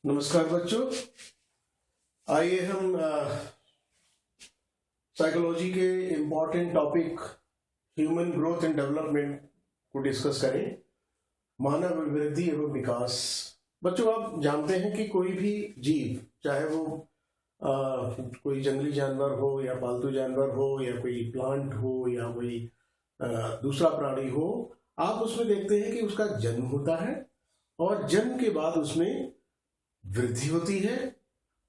नमस्कार बच्चों, आइए हम साइकोलॉजी के important topic human growth and development को डिस्कस करें। मानव वृद्धि एवं विकास। बच्चों, आप जानते हैं कि कोई भी जीव, चाहे वो कोई जंगली जानवर हो या पालतू जानवर हो या कोई प्लांट हो या कोई दूसरा प्राणी हो, आप उसमें देखते हैं कि उसका जन्म होता है और जन्म के बाद उसमें वृद्धि होती है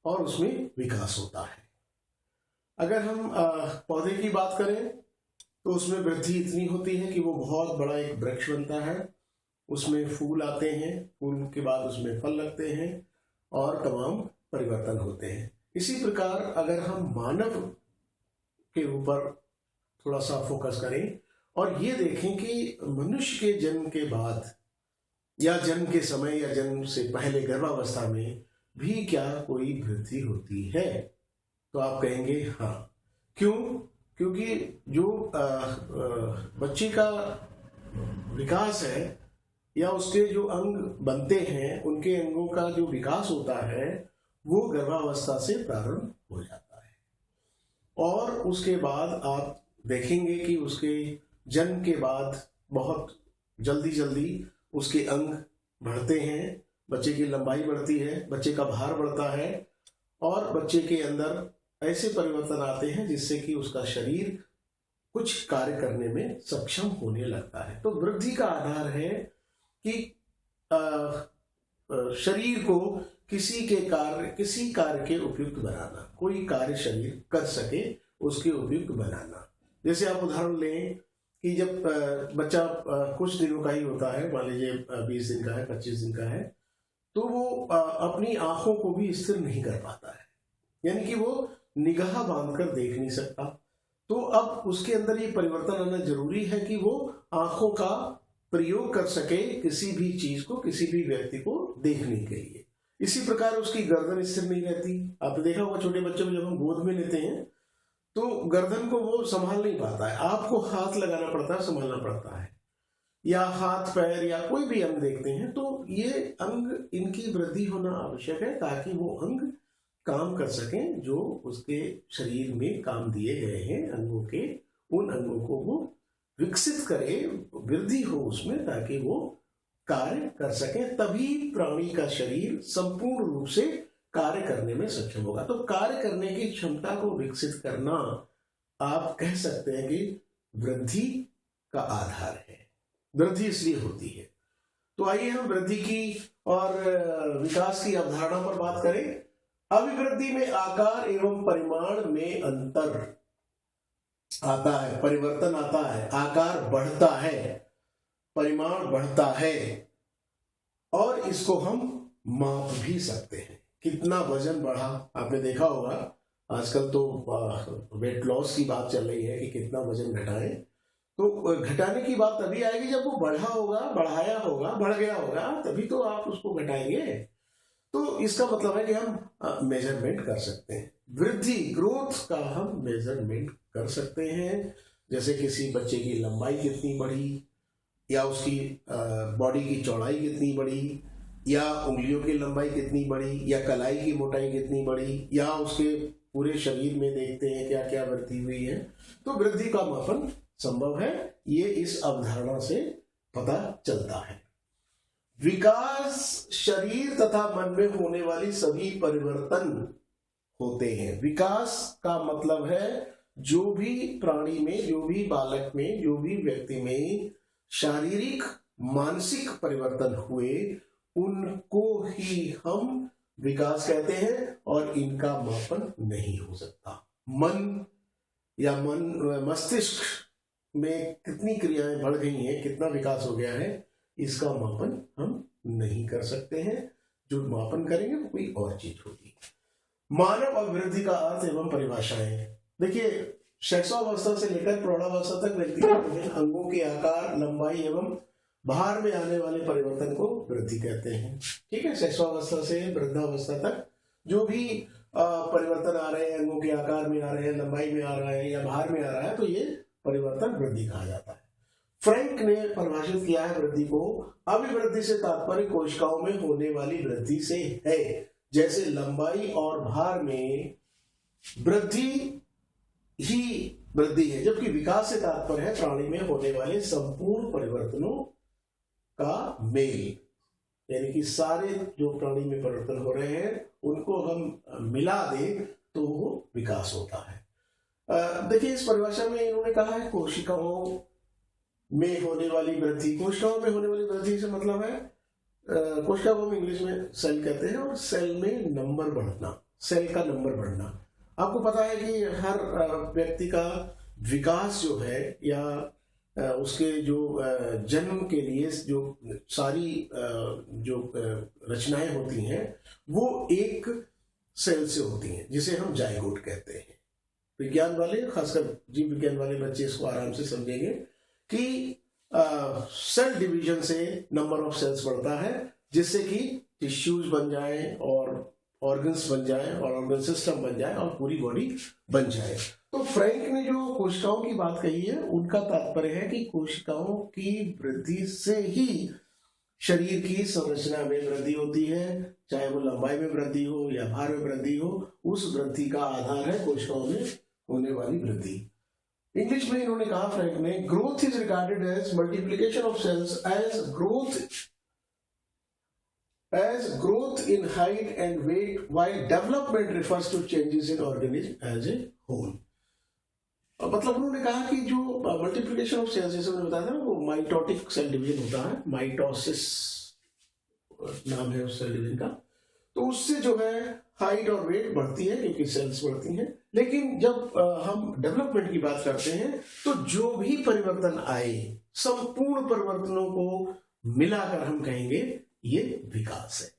और उसमें विकास होता है। अगर हम पौधे की बात करें तो उसमें वृद्धि इतनी होती है कि वो बहुत बड़ा एक वृक्ष बनता है, उसमें फूल आते हैं, फूल के बाद उसमें फल लगते हैं और तमाम परिवर्तन होते हैं। इसी प्रकार अगर हम मानव के ऊपर थोड़ा सा फोकस करें और ये देखें कि मनुष्य के जन्म के बाद या जन्म के समय या जन्म से पहले गर्भावस्था में भी क्या कोई वृद्धि होती है, तो आप कहेंगे हाँ। क्यों? क्योंकि जो बच्चे का विकास है या उसके जो अंग बनते हैं, उनके अंगों का जो विकास होता है वो गर्भावस्था से प्रारंभ हो जाता है और उसके बाद आप देखेंगे कि उसके जन्म के बाद बहुत जल्दी उसके अंग बढ़ते हैं, बच्चे की लंबाई बढ़ती है, बच्चे का भार बढ़ता है और बच्चे के अंदर ऐसे परिवर्तन आते हैं जिससे कि उसका शरीर कुछ कार्य करने में सक्षम होने लगता है। तो वृद्धि का आधार है कि शरीर को किसी कार्य के उपयुक्त बनाना, कोई कार्य शरीर कर सके उसके उपयुक्त बनाना। जैसे आप उदाहरण लें कि जब बच्चा कुछ दिनों का ही होता है, मान लीजिए 20 दिन का है, 25 दिन का है, तो वो अपनी आंखों को भी स्थिर नहीं कर पाता है, यानी कि वो निगाह बांधकर देख नहीं सकता। तो अब उसके अंदर ये परिवर्तन आना जरूरी है कि वो आंखों का प्रयोग कर सके किसी भी चीज को, किसी भी व्यक्ति को देखने के लिए। इसी प्रकार उसकी गर्दन स्थिर नहीं रहती। आपने देखा होगा छोटे बच्चों को जब हम गोद में लेते हैं तो गर्दन को वो संभाल नहीं पाता है, आपको हाथ लगाना पड़ता है, संभालना पड़ता है, या हाथ पैर या कोई भी अंग देखते हैं तो ये अंग, इनकी वृद्धि होना आवश्यक है ताकि वो अंग काम कर सकें जो उसके शरीर में काम दिए गए हैं अंगों के, उन अंगों को वो विकसित करे, वृद्धि हो उसमें ताकि वो कार्य कर सके। तभी प्राणी का शरीर संपूर्ण रूप से कार्य करने में सक्षम होगा। तो कार्य करने की क्षमता को विकसित करना आप कह सकते हैं कि वृद्धि का आधार है। वृद्धि इसलिए होती है। तो आइए हम वृद्धि की और विकास की अवधारणा पर बात करें। अभिवृद्धि में आकार एवं परिमाण में अंतर आता है, परिवर्तन आता है, आकार बढ़ता है, परिमाण बढ़ता है और इसको हम माप भी सकते हैं। कितना वजन बढ़ा, आपने देखा होगा आजकल तो वेट लॉस की बात चल रही है कि कितना वजन घटाएं। तो घटाने की बात तभी आएगी जब वो बढ़ा होगा, बढ़ाया होगा, बढ़ गया होगा, तभी तो आप उसको घटाएंगे। तो इसका मतलब है कि हम मेजरमेंट कर सकते हैं, वृद्धि ग्रोथ का हम मेजरमेंट कर सकते हैं। जैसे किसी बच्चे की लंबाई कितनी बढ़ी या उसकी बॉडी की चौड़ाई कितनी बढ़ी या उंगलियों की लंबाई कितनी बढ़ी या कलाई की मोटाई कितनी बढ़ी या उसके पूरे शरीर में देखते हैं क्या क्या वृद्धि हुई है। तो वृद्धि का मापन संभव है, ये इस अवधारणा से पता चलता है। विकास शरीर तथा मन में होने वाली सभी परिवर्तन होते हैं। विकास का मतलब है जो भी प्राणी में, जो भी बालक में, जो भी व्यक्ति में शारीरिक मानसिक परिवर्तन हुए उनको ही हम विकास कहते हैं और इनका मापन नहीं हो सकता। मन या मस्तिष्क में कितनी क्रियाएं बढ़ गई हैं, कितना विकास हो गया है, इसका मापन हम नहीं कर सकते हैं। जो मापन करेंगे वो कोई और चीज होगी। मानव अभिवृद्धि का अर्थ एवं परिभाषाएं। देखिए, शैशवावस्था से लेकर प्रौढ़ावस्था तक व्यक्ति के अंगों के आकार, लंबाई एवं बाहर में आने वाले परिवर्तन को वृद्धि कहते हैं। ठीक है, शैशवावस्था से वृद्धावस्था तक जो भी परिवर्तन आ रहे हैं, अंगों के आकार में आ रहे हैं, लंबाई में आ रहा है या बाहर में आ रहा है, तो ये परिवर्तन वृद्धि कहा जाता है। फ्रैंक ने परिभाषित किया है वृद्धि को, अभिवृद्धि से तात्पर्य कोशिकाओं में होने वाली वृद्धि से है, जैसे लंबाई और भार में वृद्धि ही वृद्धि है, जबकि विकास से तात्पर्य है प्राणी में होने वाले संपूर्ण परिवर्तनों का मेल। यानी कि सारे जो प्राणी में परिवर्तन हो रहे हैं उनको हम मिला दें तो वो विकास होता है। देखिए इस परिभाषा में इन्होंने कहा है कोशिकाओं में होने वाली वृद्धि। कोशिकाओं में होने वाली वृद्धि से मतलब है कोशिका को हम इंग्लिश में सेल कहते हैं, और सेल में नंबर बढ़ना, सेल का नंबर बढ़ना। आपको पता है कि हर व्यक्ति का विकास जो है या उसके जो जन्म के लिए जो सारी जो रचनाएं होती हैं वो एक सेल से होती हैं, जिसे हम जाइगोट कहते हैं। विज्ञान वाले, खासकर जीव विज्ञान वाले बच्चे इसको आराम से समझेंगे कि सेल डिवीजन से नंबर ऑफ सेल्स बढ़ता है, जिससे कि टिश्यूज बन जाए और ऑर्गन्स बन जाए और ऑर्गन सिस्टम बन जाए और पूरी बॉडी बन जाए। तो फ्रैंक ने जो कोशिकाओं की बात कही है उनका तात्पर्य है कि कोशिकाओं की वृद्धि से ही शरीर की संरचना में वृद्धि होती है, चाहे वो लंबाई में वृद्धि हो या भार में वृद्धि हो, उस वृद्धि का आधार है कोशिकाओं में होने वाली वृद्धि। इंग्लिश में इन्होंने कहा फ्रैंक ने, growth is regarded as multiplication of sales as growth in height and weight, while development refers to changes in organism as a whole। मतलब उन्होंने कहा कि जो मल्टीप्लिकेशन ऑफ सेल्स जैसे मैंने बताया था वो माइटोटिक सेल डिवीजन होता है, माइटोसिस नाम है उस सेल डिवीजन का, तो उससे जो है हाइट और वेट बढ़ती है क्योंकि सेल्स बढ़ती हैं। लेकिन जब हम डेवलपमेंट की बात करते हैं तो जो भी परिवर्तन आए, संपूर्ण परिवर्तनों को मिलाकर हम कहेंगे ये विकास है।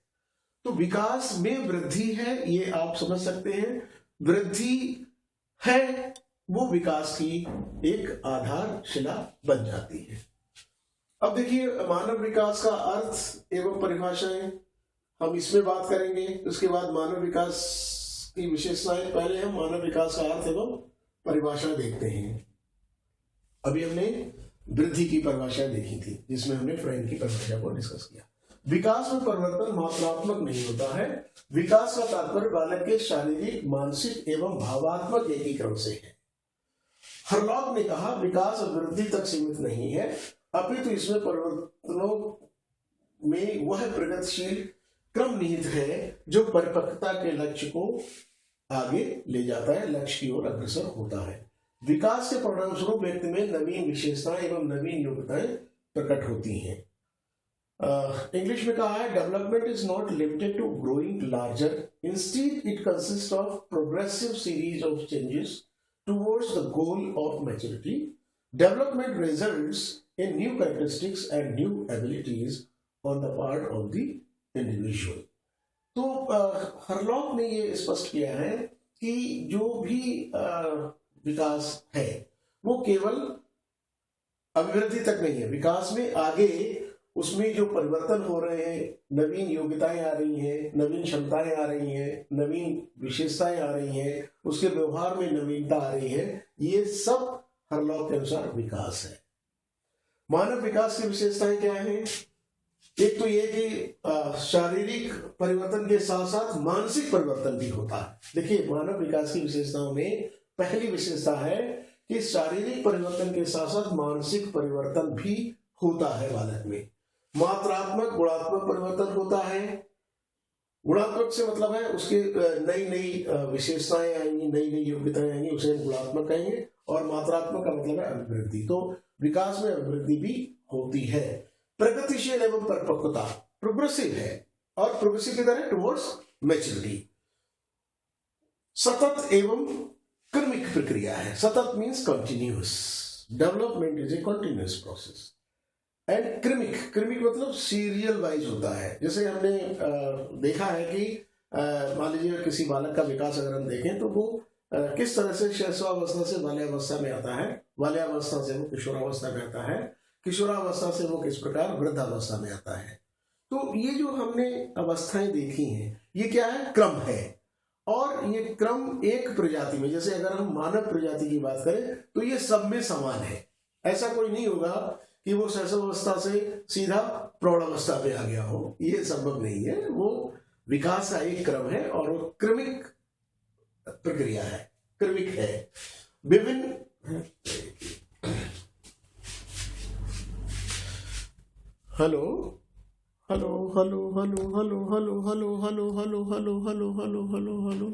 तो विकास में वृद्धि है, ये आप समझ सकते हैं। वृद्धि है वो विकास की एक आधारशिला बन जाती है। अब देखिए मानव विकास का अर्थ एवं परिभाषाएं हम इसमें बात करेंगे, उसके बाद मानव विकास की विशेषताएं। पहले हम मानव विकास का अर्थ एवं परिभाषा देखते हैं। अभी हमने वृद्धि की परिभाषा देखी थी जिसमें हमने फ्रैंक की परिभाषा को डिस्कस किया। विकास में परिवर्तन मात्रात्मक नहीं होता है। विकास का तात्पर्य बालक के शारीरिक, मानसिक एवं भावात्मक एकीकरण से है। हरलॉक ने कहा विकास वृद्धि तक सीमित नहीं है, अपितु इसमें परिवर्तनों में वह प्रगतिशील क्रम निहित है जो परिपक्वता के लक्ष्य को आगे ले जाता है, लक्ष्य की ओर अग्रसर होता है। विकास के परिणाम स्वरूप व्यक्ति में नवीन विशेषताएं एवं नवीन योग्यताएं प्रकट होती हैं। इंग्लिश में कहा है development is not limited to growing larger, instead it consist of progressive series of changes towards the goal of maturity. Development results in new characteristics and new abilities on the part of the individual. तो Hurlock ने ये स्पष्ट किया है कि जो भी विकास है वो केवल अभिवृद्धि तक नहीं है। विकास में आगे उसमें जो परिवर्तन हो रहे हैं, नवीन योग्यताएं आ रही हैं, नवीन क्षमताएं आ रही हैं, नवीन विशेषताएं आ रही हैं, उसके व्यवहार में नवीनता आ रही है, ये सब हरलॉक के अनुसार विकास है। मानव विकास की विशेषताएं क्या हैं? एक तो ये कि शारीरिक परिवर्तन के साथ साथ मानसिक परिवर्तन भी होता है। देखिए मानव विकास की विशेषताओं में पहली विशेषता है कि शारीरिक परिवर्तन के साथ साथ मानसिक परिवर्तन भी होता है बालक में। मात्रात्मक गुणात्मक परिवर्तन होता है। गुणात्मक से मतलब है उसके नई नई विशेषताएं आएंगी, नई नई योग्यताएं आएंगी, उसे हम गुणात्मक कहेंगे। और मात्रात्मक का मतलब है अभिवृद्धि। तो विकास में अभिवृद्धि भी होती है। प्रगतिशील एवं परिपक्वता प्रोग्रेसिव है और प्रोग्रेसिव किधर है? Towards maturity. सतत एवं क्रमिक प्रक्रिया है। सतत means continuous. Development is a continuous process. And क्रमिक मतलब सीरियल वाइज होता है। जैसे हमने देखा है कि मान लीजिए किसी बालक का विकास अगर हम देखें तो वो किस तरह से शैशवावस्था से बाल्यावस्था में आता है, बाल्यावस्था से वो किशोरावस्था में आता है, किशोरावस्था से वो किस प्रकार वृद्धावस्था में आता है। तो ये जो हमने अवस्थाएं देखी हैं ये क्या है? क्रम है। और ये क्रम एक प्रजाति में, जैसे अगर हम मानव प्रजाति की बात करें तो ये सब में समान है। ऐसा कोई नहीं होगा कि वो शैशवावस्था से सीधा प्रौढ़ावस्था पे आ गया हो, ये संभव नहीं है। वो विकास का एक क्रम है और वो क्रमिक प्रक्रिया है, क्रमिक है। विभिन्न hello hello hello hello hello hello hello hello hello hello hello hello hello hello